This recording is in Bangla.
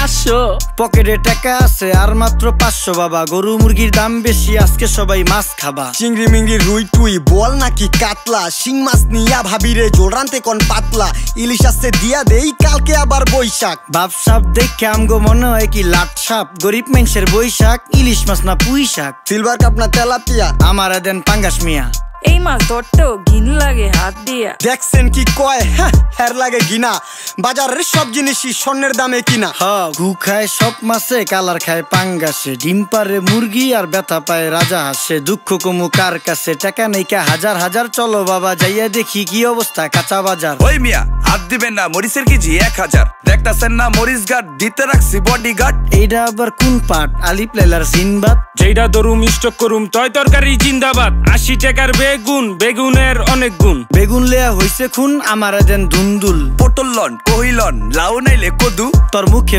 আসো পকেটে টাকা আছে আর মাত্র 500 বাবা। গরু মুরগির দাম বেশি, আজকে সবাই মাছ খাবা। চিংড়ি মিংড়ি রুই টুই বল নাকি কাতলা, শিং মাছ নিয়া ভাবিরে জোল রানতে কোন পাতলা। ইলিশ আসছে দিয়া দেই কালকে আবার বৈশাখ। বাপ সাপ দেখে আমগো মনে হয় কি লাট সাপ। গরিব মানুষের বৈশাখ, ইলিশ মাছ না পুঁই শাক। সিলভার কাপ না তেলাপিয়া, আমারে দেন পাঙ্গাস মিয়া। এই মাছ ধরতেও ঘিন লাগে হাত দিয়া। দেখছেন কি কয় হের লাগে গিনা। বাজারের সব জিনিসই স্বর্ণের দামে কিনা। ঘু খায় সব মাছে, কালার খায় পাঙ্গাসে। ডিম পারে মুরগি আর ব্যথা পায় রাজা হাসে। দুঃখ কমু কার কাছে, টাকা নেই কা হাজার হাজার। চলো বাবা যাইয়া দেখি কি অবস্থা কাঁচা বাজার। ওই মিয়া হাত দিবেন না, মরিচের কেজি 1000। দেখতাছেন না মরিচ গার্ড দিতে রাখছি বডি গার্ড। এইটা আবার কোন পাট? আলিপ লাইলার সিনবাদ। যেইটা দরুম স্টক করুম তয় তরকারি জিন্দাবাদ। 80 টাকার বেগুন, বেগুনের অনেক গুণ। বেগুন লেয়া হইছে খুন, আমারে দেন দুন্দুল। পটল লন কহিলন লাউ নাইলে কদু। তোর মুখে